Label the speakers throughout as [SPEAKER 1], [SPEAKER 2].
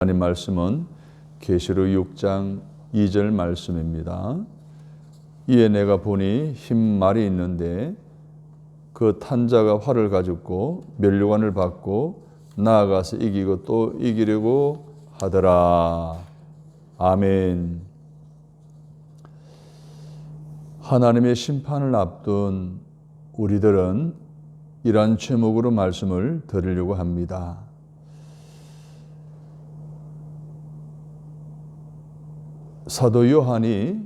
[SPEAKER 1] 하나님 말씀은 계시록 6장 2절 말씀입니다. 이에 내가 보니 흰 말이 있는데 그 탄 자가 활을 가졌고 면류관을 받고 나아가서 이기고 또 이기려고 하더라. 아멘. 하나님의 심판을 앞둔 우리들은 이러한 제목으로 말씀을 드리려고 합니다. 사도 요한이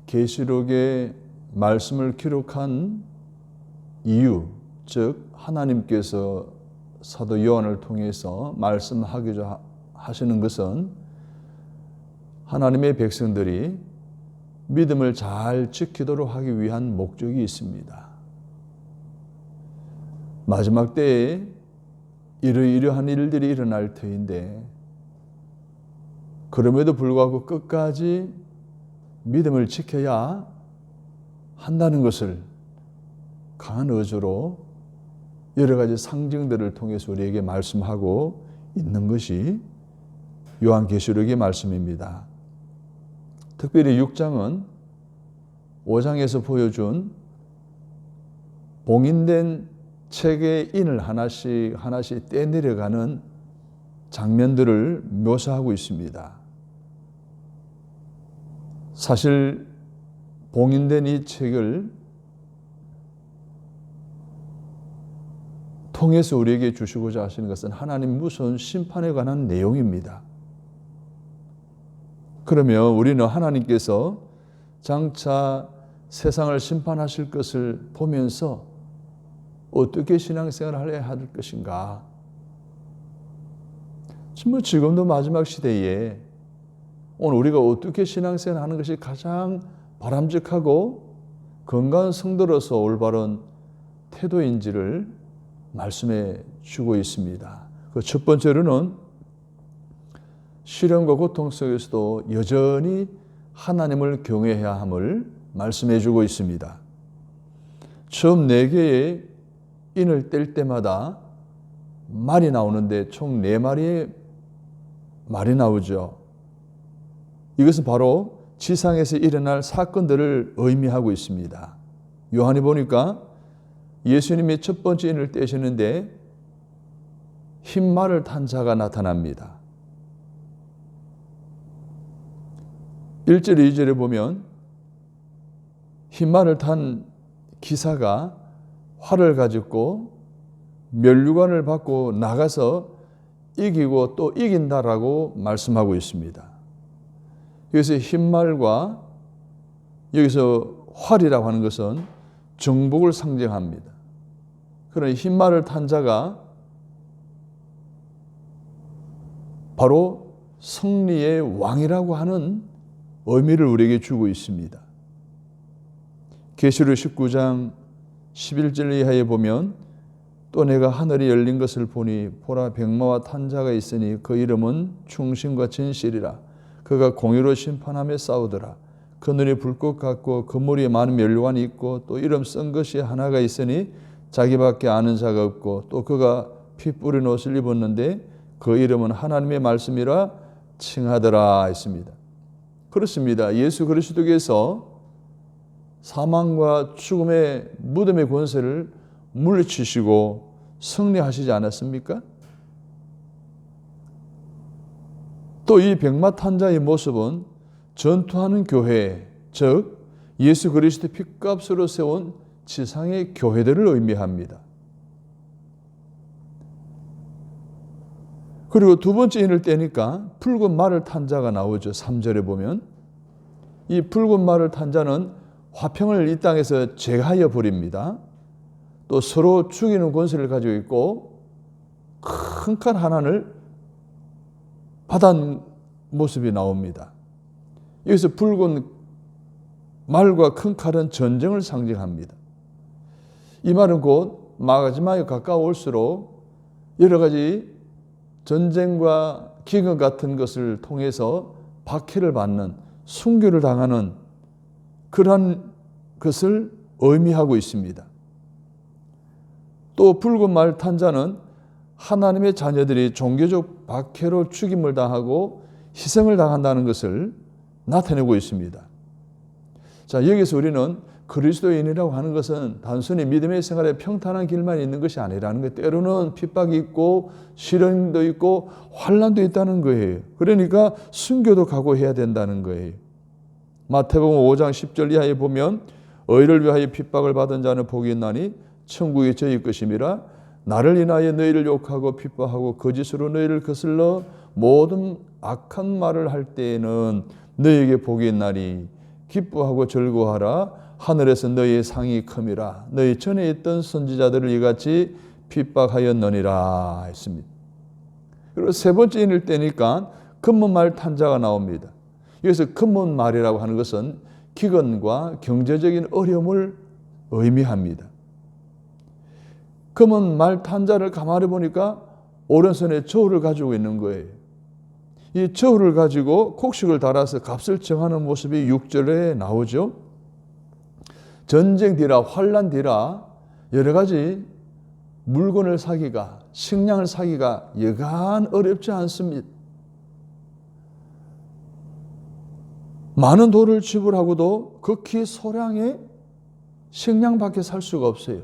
[SPEAKER 1] 계시록의 말씀을 기록한 이유, 즉 하나님께서 사도 요한을 통해서 말씀하고자 하시는 것은 하나님의 백성들이 믿음을 잘 지키도록 하기 위한 목적이 있습니다. 마지막 때에 이러이러한 일들이 일어날 터인데 그럼에도 불구하고 끝까지 믿음을 지켜야 한다는 것을 강한 의지로 여러 가지 상징들을 통해서 우리에게 말씀하고 있는 것이 요한계시록의 말씀입니다. 특별히 6장은 5장에서 보여준 봉인된 책의 인을 하나씩 떼내려가는 장면들을 묘사하고 있습니다. 사실 봉인된 이 책을 통해서 우리에게 주시고자 하시는 것은 하나님 무서운 심판에 관한 내용입니다. 그러면 우리는 하나님께서 장차 세상을 심판하실 것을 보면서 어떻게 신앙생활을 해야 할 것인가? 지금도 마지막 시대에 오늘 우리가 어떻게 신앙생활을 하는 것이 가장 바람직하고 건강한 성도로서 올바른 태도인지를 말씀해 주고 있습니다. 그 첫 번째로는 시련과 고통 속에서도 여전히 하나님을 경외해야 함을 말씀해 주고 있습니다. 처음 4개의 인을 뗄 때마다 말이 나오는데 총 4마리의 말이 나오죠. 이것은 바로 지상에서 일어날 사건들을 의미하고 있습니다. 요한이 보니까 예수님이 첫 번째 인을 떼시는데 흰 말을 탄 자가 나타납니다. 1절, 2절에 보면 흰 말을 탄 기사가 활을 가졌고 면류관을 받고 나가서 이기고 또 이긴다라고 말씀하고 있습니다. 여기서 흰 말과 여기서 활이라고 하는 것은 정복을 상징합니다. 그러나 흰 말을 탄 자가 바로 승리의 왕이라고 하는 의미를 우리에게 주고 있습니다. 계시록 19장 11절 이하에 보면 또 내가 하늘이 열린 것을 보니 보라 백마와 탄 자가 있으니 그 이름은 충신과 진실이라. 그가 공의로 심판하며 싸우더라. 그 눈이 불꽃 같고 그 머리에 많은 면류관이 있고 또 이름 쓴 것이 하나가 있으니 자기밖에 아는 자가 없고 또 그가 피 뿌린 옷을 입었는데 그 이름은 하나님의 말씀이라 칭하더라 했습니다. 그렇습니다. 예수 그리스도께서 사망과 죽음의 무덤의 권세를 물리치시고 승리하시지 않았습니까? 또 이 백마 탄 자의 모습은 전투하는 교회, 즉 예수 그리스도 핏값으로 세운 지상의 교회들을 의미합니다. 그리고 두 번째 인을 떼니까 붉은 말을 탄 자가 나오죠. 3절에 보면 이 붉은 말을 탄 자는 화평을 이 땅에서 제하여 버립니다. 또 서로 죽이는 권세를 가지고 있고 큰 칼 하나를 받은 모습이 나옵니다. 여기서 붉은 말과 큰 칼은 전쟁을 상징합니다. 이 말은 곧 마지막에 가까울수록 여러 가지 전쟁과 기근 같은 것을 통해서 박해를 받는, 순교를 당하는 그러한 것을 의미하고 있습니다. 또 붉은 말 탄 자는 하나님의 자녀들이 종교적 박해로 죽임을 당하고 희생을 당한다는 것을 나타내고 있습니다. 자, 여기서 우리는 그리스도인이라고 하는 것은 단순히 믿음의 생활에 평탄한 길만 있는 것이 아니라는 거예요. 때로는 핍박이 있고 시련도 있고 환난도 있다는 거예요. 그러니까 순교도 각오해야 된다는 거예요. 마태복음 5장 10절 이하에 보면 의를 위하여 핍박을 받은 자는 복이 있나니 천국이 저희 것임이라. 나를 인하여 너희를 욕하고 핍박하고 거짓으로 너희를 거슬러 모든 악한 말을 할 때에는 너희에게 복이 있나니 기뻐하고 즐거워하라. 하늘에서 너희의 상이 큼이라. 너희 전에 있던 선지자들을 이같이 핍박하였느니라 했습니다. 그리고 세 번째 인을 떼니까 근본말 탄자가 나옵니다. 여기서 근본말이라고 하는 것은 기근과 경제적인 어려움을 의미합니다. 근본말 탄자를 가만히 보니까 오른손에 저울을 가지고 있는 거예요. 이 저울을 가지고 곡식을 달아서 값을 정하는 모습이 6절에 나오죠. 전쟁 뒤라 환난 뒤라 여러 가지 물건을 사기가, 식량을 사기가 여간 어렵지 않습니다. 많은 돈을 지불하고도 극히 소량의 식량밖에 살 수가 없어요.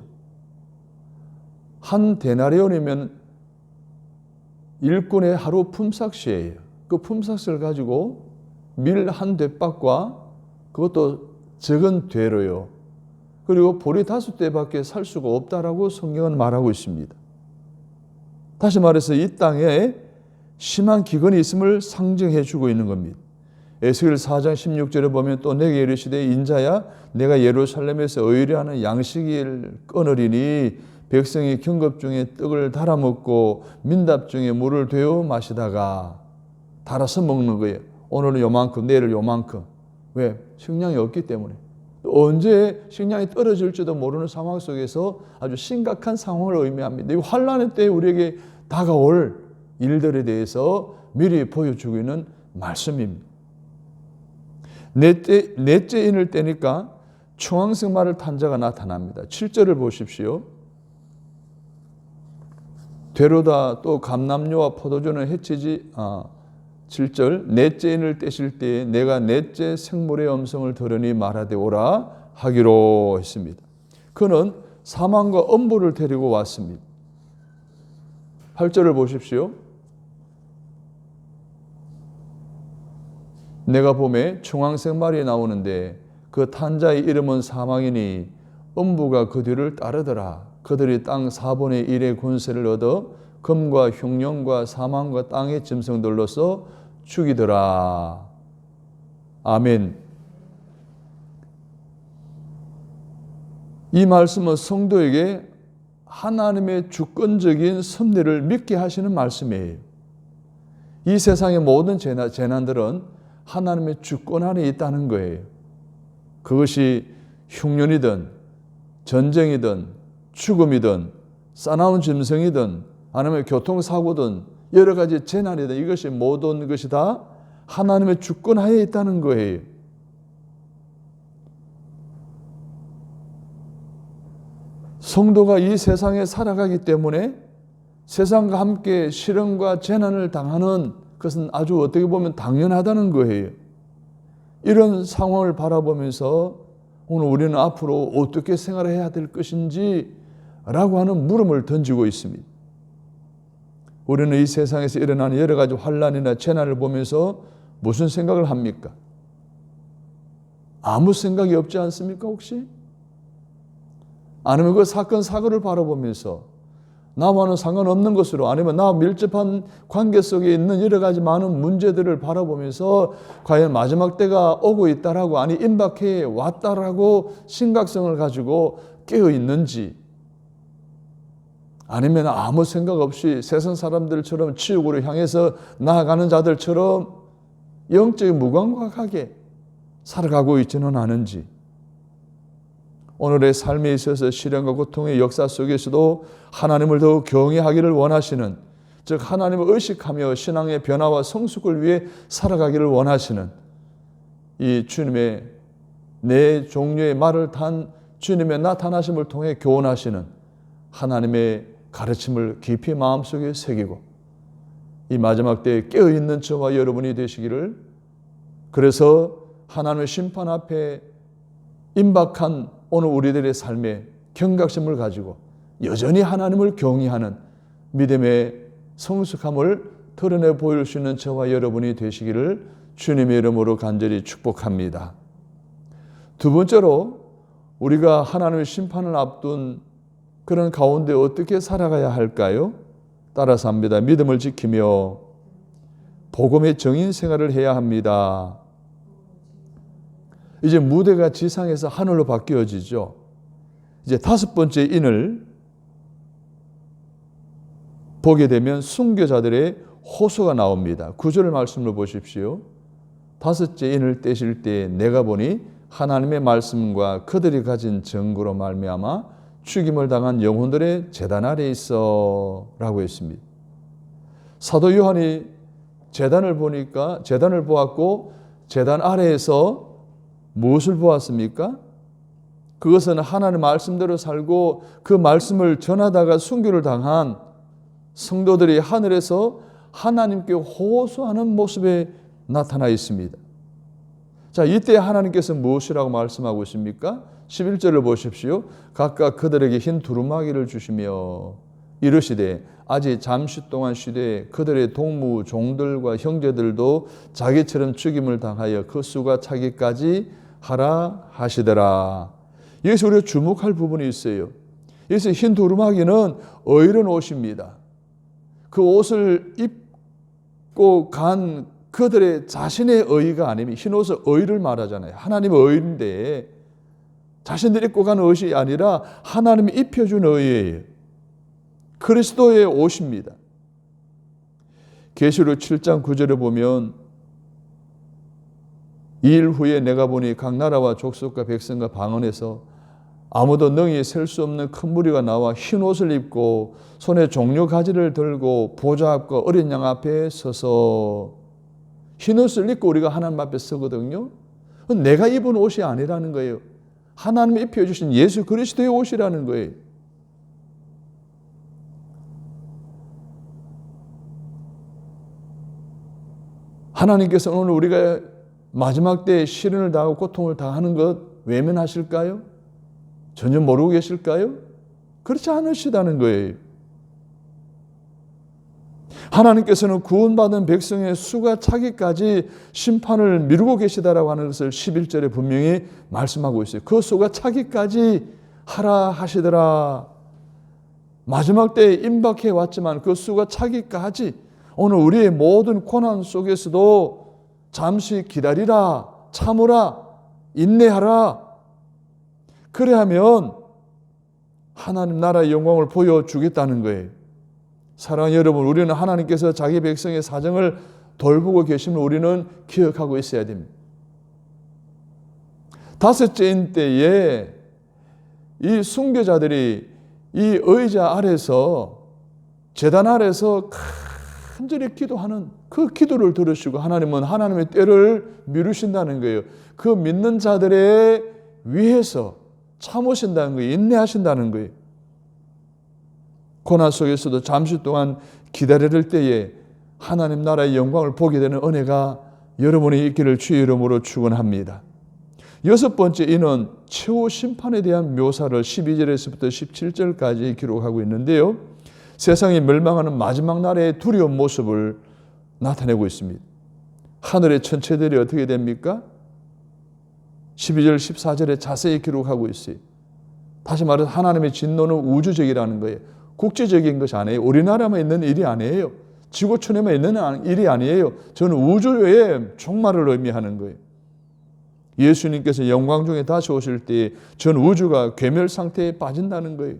[SPEAKER 1] 한 데나리온이면 일꾼의 하루 품삯이에요. 그 품삯을 가지고 밀 한 대박과 그것도 적은 되로요. 그리고 보리 5대밖에 살 수가 없다라고 성경은 말하고 있습니다. 다시 말해서 이 땅에 심한 기근이 있음을 상징해 주고 있는 겁니다. 에스겔 4장 16절에 보면 또 내게 이르시되 인자야 내가 예루살렘에서 의뢰하는 양식을 끊으리니 백성이 경급 중에 떡을 달아 먹고 민답 중에 물을 데워 마시다가 달아서 먹는 거예요. 오늘은 요만큼 내일은 요만큼. 왜? 식량이 없기 때문에. 언제 식량이 떨어질지도 모르는 상황 속에서 아주 심각한 상황을 의미합니다. 이 환난의 때에 우리에게 다가올 일들에 대해서 미리 보여주고 있는 말씀입니다. 넷째 인을 떼니까 청황색 말을 탄 자가 나타납니다. 7절을 보십시오. 되로다 또 감람류와 포도주는 해치지 7절 넷째 인을 떼실 때에 내가 넷째 생물의 음성을 들으니 말하되 오라 하기로 했습니다. 그는 사망과 엄부를 데리고 왔습니다. 8절을 보십시오. 내가 봄에 청황색 말이 나오는데 그 탄자의 이름은 사망이니 엄부가 그 뒤를 따르더라. 그들이 땅 4분의 1의 권세를 얻어 금과 흉령과 사망과 땅의 짐승들로서 죽이더라. 아멘. 이 말씀은 성도에게 하나님의 주권적인 섭리를 믿게 하시는 말씀이에요. 이 세상의 모든 재난들은 하나님의 주권 안에 있다는 거예요. 그것이 흉년이든 전쟁이든 죽음이든 싸나운 짐승이든 아니면 교통사고든 여러 가지 재난이든 이것이 모든 것이 다 하나님의 주권 하에 있다는 거예요. 성도가 이 세상에 살아가기 때문에 세상과 함께 시련과 재난을 당하는 그것은 아주 어떻게 보면 당연하다는 거예요. 이런 상황을 바라보면서 오늘 우리는 앞으로 어떻게 생활해야 될 것인지 라고 하는 물음을 던지고 있습니다. 우리는 이 세상에서 일어나는 여러 가지 환난이나 재난을 보면서 무슨 생각을 합니까? 아무 생각이 없지 않습니까 혹시? 아니면 그 사건 사고를 바라보면서 나와는 상관없는 것으로 아니면 나와 밀접한 관계 속에 있는 여러 가지 많은 문제들을 바라보면서 과연 마지막 때가 오고 있다라고 아니 임박해 왔다라고 심각성을 가지고 깨어 있는지 아니면 아무 생각 없이 세상 사람들처럼 지옥으로 향해서 나아가는 자들처럼 영적인 무감각하게 살아가고 있지는 않은지 오늘의 삶에 있어서 시련과 고통의 역사 속에서도 하나님을 더욱 경외하기를 원하시는 즉 하나님을 의식하며 신앙의 변화와 성숙을 위해 살아가기를 원하시는 이 주님의 내 종류의 말을 탄 주님의 나타나심을 통해 교훈하시는 하나님의 가르침을 깊이 마음속에 새기고 이 마지막 때에 깨어있는 저와 여러분이 되시기를, 그래서 하나님의 심판 앞에 임박한 오늘 우리들의 삶에 경각심을 가지고 여전히 하나님을 경외하는 믿음의 성숙함을 드러내 보일 수 있는 저와 여러분이 되시기를 주님의 이름으로 간절히 축복합니다. 두 번째로, 우리가 하나님의 심판을 앞둔 그런 가운데 어떻게 살아가야 할까요? 따라서 합니다. 믿음을 지키며 복음의 정인 생활을 해야 합니다. 이제 무대가 지상에서 하늘로 바뀌어지죠. 이제 다섯 번째 인을 보게 되면 순교자들의 호소가 나옵니다. 9절 말씀을 보십시오. 다섯째 인을 떼실 때 내가 보니 하나님의 말씀과 그들이 가진 증거로 말미암아 죽임을 당한 영혼들의 제단 아래 있어 라고 했습니다. 사도 요한이 제단을 보았고 제단 아래에서 무엇을 보았습니까? 그것은 하나님의 말씀대로 살고 그 말씀을 전하다가 순교를 당한 성도들이 하늘에서 하나님께 호소하는 모습에 나타나 있습니다. 자, 이때 하나님께서 무엇이라고 말씀하고 있습니까? 11절을 보십시오. 각각 그들에게 흰 두루마기를 주시며 이르시되 아직 잠시 동안 쉬되 그들의 동무 종들과 형제들도 자기처럼 죽임을 당하여 그 수가 차기까지 하라 하시더라. 여기서 우리가 주목할 부분이 있어요. 여기서 흰 두루마기는 의로운 옷입니다. 그 옷을 입고 간 그들의 자신의 의가 아니면, 흰 옷은 의를 말하잖아요. 하나님의 의인데 자신들이 입고 간 옷이 아니라 하나님이 입혀준 의예요. 그리스도의 옷입니다. 계시록 7장 9절에 보면 이 일 후에 내가 보니 각 나라와 족속과 백성과 방언에서 아무도 능히 셀 수 없는 큰 무리가 나와 흰 옷을 입고 손에 종려 가지를 들고 보좌 앞과 어린 양 앞에 서서, 흰 옷을 입고 우리가 하나님 앞에 서거든요. 내가 입은 옷이 아니라는 거예요. 하나님이 입혀주신 예수 그리스도의 옷이라는 거예요. 하나님께서 오늘 우리가 마지막 때에 시련을 당하고 고통을 당하는 것 외면하실까요? 전혀 모르고 계실까요? 그렇지 않으시다는 거예요. 하나님께서는 구원받은 백성의 수가 차기까지 심판을 미루고 계시다라고 하는 것을 11절에 분명히 말씀하고 있어요. 그 수가 차기까지 하라 하시더라. 마지막 때에 임박해 왔지만 그 수가 차기까지, 오늘 우리의 모든 고난 속에서도 잠시 기다리라, 참으라, 인내하라. 그래야면 하나님 나라의 영광을 보여주겠다는 거예요. 사랑하는 여러분, 우리는 하나님께서 자기 백성의 사정을 돌보고 계심을 우리는 기억하고 있어야 됩니다. 다섯째인 때에 이 순교자들이 이 의자 아래서, 제단 아래서 간절히 기도하는 그 기도를 들으시고 하나님은 하나님의 때를 미루신다는 거예요. 그 믿는 자들의 위해서 참으신다는 거예요. 인내하신다는 거예요. 고난 속에서도 잠시 동안 기다릴 때에 하나님 나라의 영광을 보게 되는 은혜가 여러분이 있기를 주의 이름으로 축원합니다. 여섯 번째 이는 최후 심판에 대한 묘사를 12절에서부터 17절까지 기록하고 있는데요. 세상이 멸망하는 마지막 날의 두려운 모습을 나타내고 있습니다. 하늘의 천체들이 어떻게 됩니까? 12절, 14절에 자세히 기록하고 있어요. 다시 말해서 하나님의 진노는 우주적이라는 거예요. 국제적인 것이 아니에요. 우리나라만 있는 일이 아니에요. 지구촌에만 있는 일이 아니에요. 저는 우주의 종말을 의미하는 거예요. 예수님께서 영광 중에 다시 오실 때 전 우주가 괴멸 상태에 빠진다는 거예요.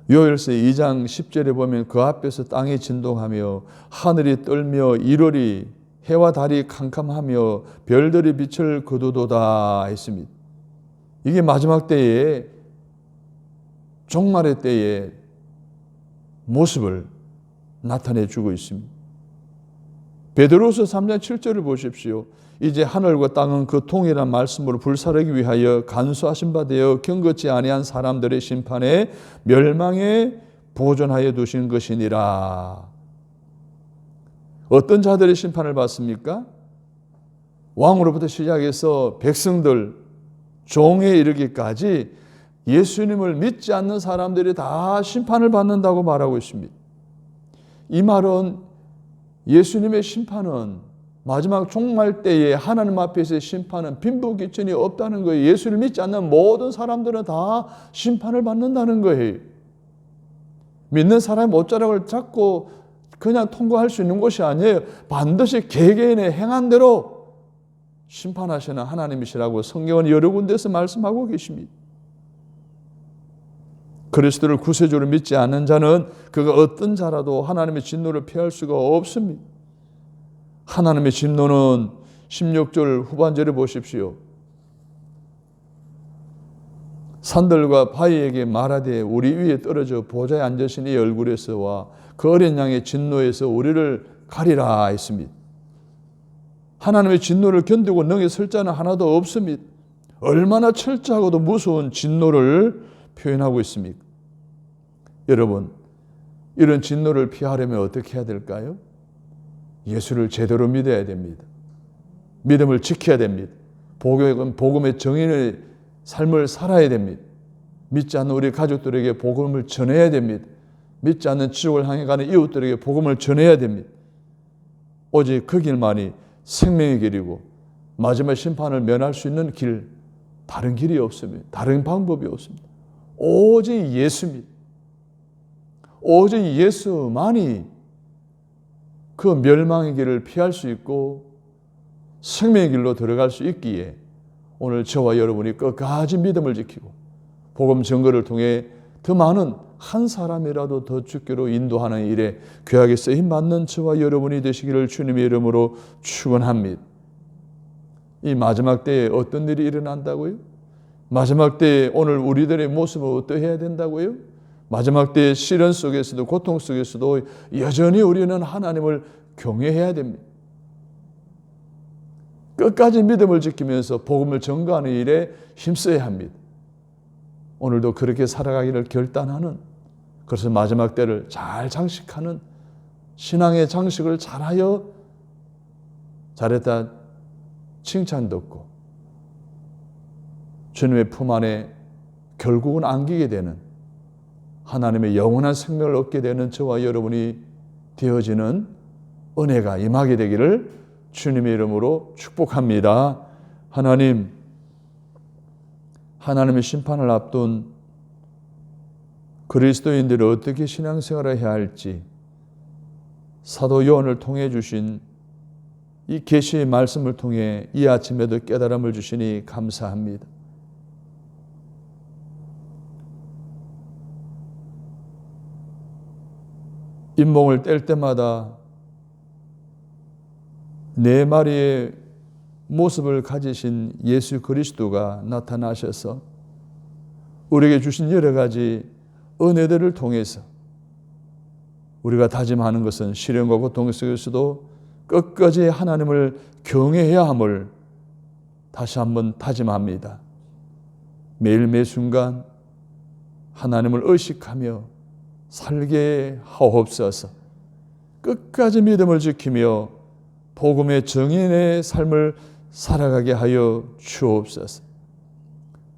[SPEAKER 1] 요엘서 2장 10절에 보면 그 앞에서 땅이 진동하며 하늘이 떨며 일월이 해와 달이 캄캄하며 별들이 빛을 거두도다 했습니다. 이게 마지막 때에, 종말의 때의 모습을 나타내 주고 있습니다. 베드로서 3장 7절을 보십시오. 이제 하늘과 땅은 그 통일한 말씀으로 불사르기 위하여 간수하신 바 되어 경건치 아니한 사람들의 심판에 멸망에 보존하여 두신 것이니라. 어떤 자들의 심판을 받습니까? 왕으로부터 시작해서 백성들, 종에 이르기까지 예수님을 믿지 않는 사람들이 다 심판을 받는다고 말하고 있습니다. 이 말은 예수님의 심판은 마지막 종말 때에 하나님 앞에서의 심판은 빈부귀천이 없다는 거예요. 예수를 믿지 않는 모든 사람들은 다 심판을 받는다는 거예요. 믿는 사람의 못자락을 잡고 그냥 통과할 수 있는 것이 아니에요. 반드시 개개인의 행한 대로 심판하시는 하나님이시라고 성경은 여러 군데서 말씀하고 계십니다. 그리스도를 구세주로 믿지 않는 자는 그가 어떤 자라도 하나님의 진노를 피할 수가 없습니다. 하나님의 진노는 16절 후반절에 보십시오. 산들과 바위에게 말하되 우리 위에 떨어져 보좌에 앉으신 이 얼굴에서와 그 어린 양의 진노에서 우리를 가리라 했습니다. 하나님의 진노를 견디고 능히 설 자는 하나도 없습니다. 얼마나 철저하고도 무서운 진노를 표현하고 있습니까? 여러분, 이런 진노를 피하려면 어떻게 해야 될까요? 예수를 제대로 믿어야 됩니다. 믿음을 지켜야 됩니다. 복음의 정인의 삶을 살아야 됩니다. 믿지 않는 우리 가족들에게 복음을 전해야 됩니다. 믿지 않는 지옥을 향해 가는 이웃들에게 복음을 전해야 됩니다. 오직 그 길만이 생명의 길이고 마지막 심판을 면할 수 있는 길, 다른 길이 없습니다. 다른 방법이 없습니다. 오직 예수입니다. 오직 예수만이 그 멸망의 길을 피할 수 있고 생명의 길로 들어갈 수 있기에 오늘 저와 여러분이 끝까지 믿음을 지키고 복음 증거를 통해 더 많은 한 사람이라도 더 주께로 인도하는 일에 귀하게 쓰임받는 저와 여러분이 되시기를 주님의 이름으로 축원합니다. 이 마지막 때에 어떤 일이 일어난다고요? 마지막 때에 오늘 우리들의 모습은 어떠해야 된다고요? 마지막 때의 시련 속에서도 고통 속에서도 여전히 우리는 하나님을 경외해야 됩니다. 끝까지 믿음을 지키면서 복음을 전가하는 일에 힘써야 합니다. 오늘도 그렇게 살아가기를 결단하는, 그래서 마지막 때를 잘 장식하는 신앙의 장식을 잘하여 잘했다 칭찬 듣고 주님의 품 안에 결국은 안기게 되는 하나님의 영원한 생명을 얻게 되는 저와 여러분이 되어지는 은혜가 임하게 되기를 주님의 이름으로 축복합니다. 하나님, 하나님의 심판을 앞둔 그리스도인들이 어떻게 신앙생활을 해야 할지 사도 요한을 통해 주신 이 계시의 말씀을 통해 이 아침에도 깨달음을 주시니 감사합니다. 잇몸을 뗄 때마다 네 마리의 모습을 가지신 예수 그리스도가 나타나셔서 우리에게 주신 여러 가지 은혜들을 통해서 우리가 다짐하는 것은 시련과 고통 속에서도 끝까지 하나님을 경외해야 함을 다시 한번 다짐합니다. 매일 매 순간 하나님을 의식하며 살게 하옵소서. 끝까지 믿음을 지키며 복음의 정인의 삶을 살아가게 하여 주옵소서.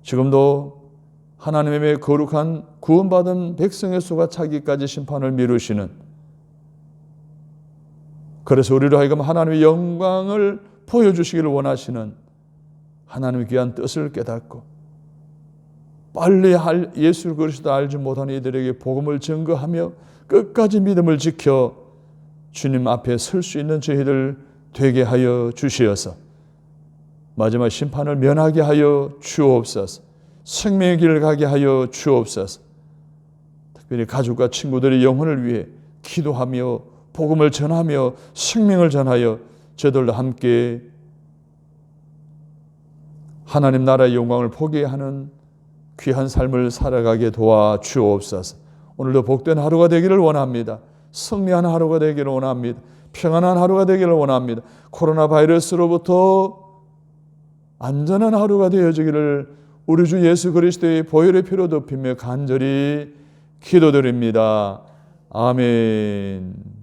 [SPEAKER 1] 지금도 하나님의 거룩한 구원받은 백성의 수가 차기까지 심판을 미루시는, 그래서 우리로 하여금 하나님의 영광을 보여주시기를 원하시는 하나님의 귀한 뜻을 깨닫고 빨리 예수 그리스도 알지 못하는 이들에게 복음을 증거하며 끝까지 믿음을 지켜 주님 앞에 설 수 있는 저희들 되게 하여 주시어서 마지막 심판을 면하게 하여 주옵소서. 생명의 길을 가게 하여 주옵소서. 특별히 가족과 친구들의 영혼을 위해 기도하며 복음을 전하며 생명을 전하여 저들도 함께 하나님 나라의 영광을 보게 하는 귀한 삶을 살아가게 도와 주옵소서. 오늘도 복된 하루가 되기를 원합니다. 승리하는 하루가 되기를 원합니다. 평안한 하루가 되기를 원합니다. 코로나 바이러스로부터 안전한 하루가 되어지기를 우리 주 예수 그리스도의 보혈의 피로 덮이며 간절히 기도드립니다. 아멘.